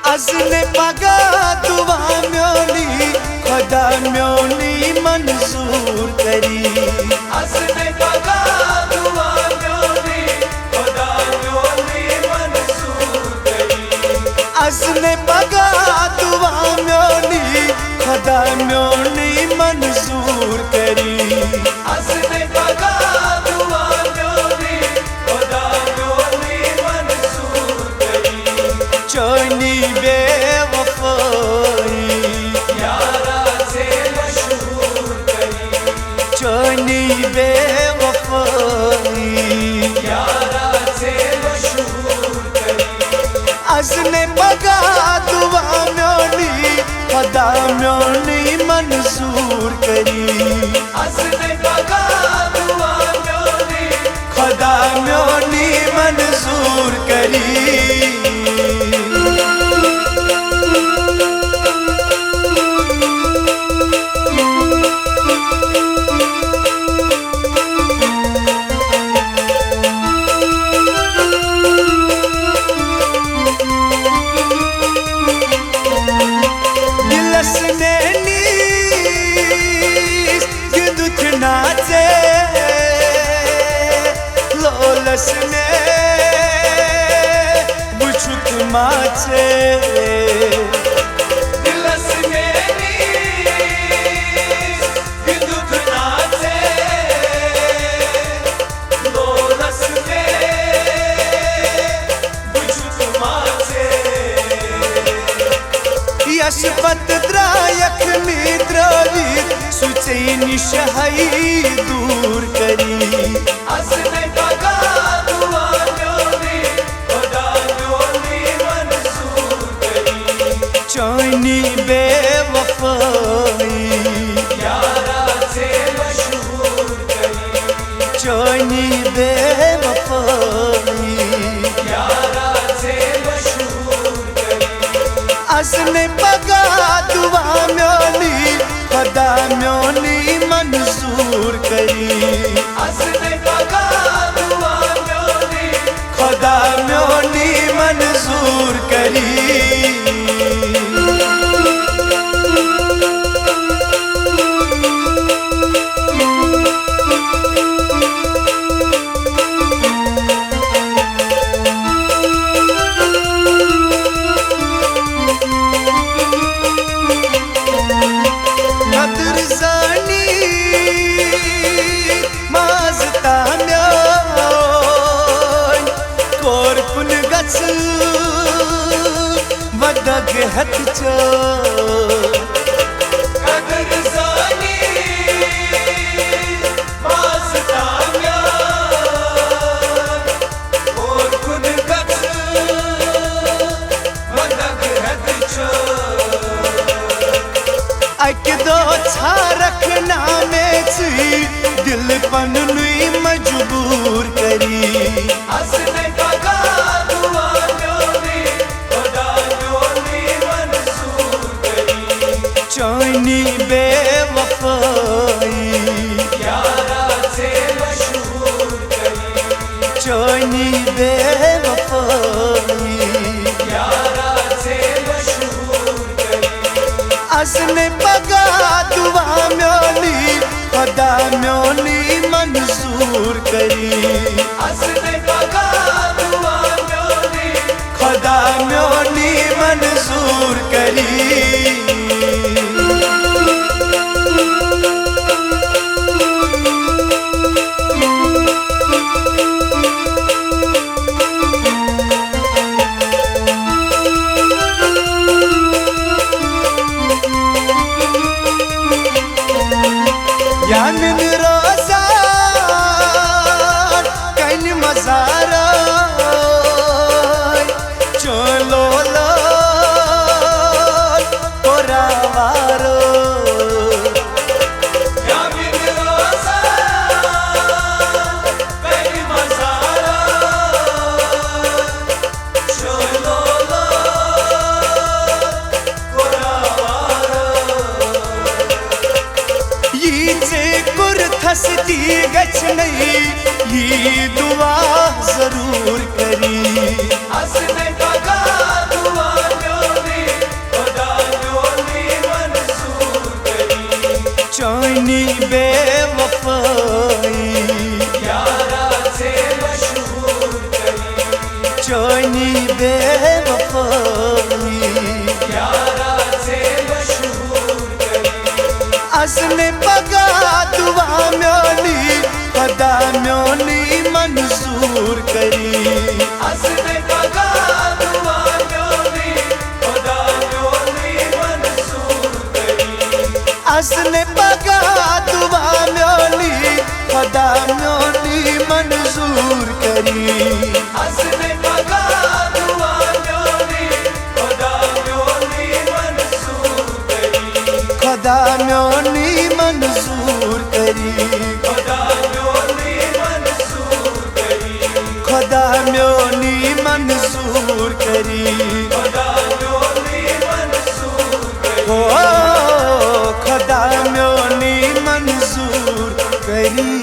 अजने पगा दुआ म्योनी खुदा म्योनी मंजूर करी। अजने पगा दुआ म्योनी खुदा म्योनी मंजूर करी। अजने पगा दुआ म्योनी खुदा म्योनी मंजूर करी। अजने पगा दुआ म्योनी खुदा म्योनी मंजूर करी। चोनी बेवफाई यारा से मशहूर करी। चोनी बेवफाई यारा से मशहूर करी। अजने पगा दुआ म्योनी खुदा म्योनी मंजूर करी। अजने पगा दुआ म्योनी खुदा म्योनी मंजूर करी। लोलसने बुछुत माचे दिलसने विद्युत नाचे। लोलसने बुछुत माचे। यशपत द्रायक मिद्रवी सुचैनी शहाई दूर करी। अजने पगा दुआ म्योनी खुदा म्योनी मंजूर करी। चोनी बेवफाई यारा से मशहूर करी। चोनी बेवफाई यारा से मशहूर करी। अजने पगा दुआ म्योनी खुदा म्योनी मंजूर करी। अजने पगा दुआ म्योनी खुदा म्योनी मंजूर करी। वदग हथ चो कदर जानी वास्तान्या और खुद गच वदग हथ चो। अक दो रखना में दिल पनुई मजबूर करी। अजने पगा दुआ म्योनी खुदा म्योनी मंजूर करी। चोनी बेवफाई यारा से मशहूर करी। चोनी बेवफाई यारा से मशहूर करी। अजने पगा दुआ म्योनी खुदा म्योनी मंजूर करी। अजने पगा दुआ म्योनी खुदा म्योनी मंजूर करी। यामिन रोजा कन मजारा चलो लो पोरावारो। यामिन रोजा कन मजारा चलो लो पोरावारो। ये थसती गच नहीं ये दुआ जरूर करी। अजने पगा दुआ म्योनी चोनी बेवफाई यारा से मशहूर करी चोनी बेवफाई यारा से मशहूर करी असने पगा दुआ म्योनी खुदा म्योनी मंजूर करी असने पगा दुआ म्योनी खुदा म्योनी मंजूर करी असने पगा दुआ म्योनी खुदा म्योनी मंजूर करी असने पगा दुआ म्योनी खुदा म्योनी मंजूर करी खुदा म्योनी मंजूर करी खुदा म्योनी मंजूर करी खुदा म्योनी मंजूर करी खुदा म्योनी मंजूर करी ओ खुदा म्योनी मंजूर करी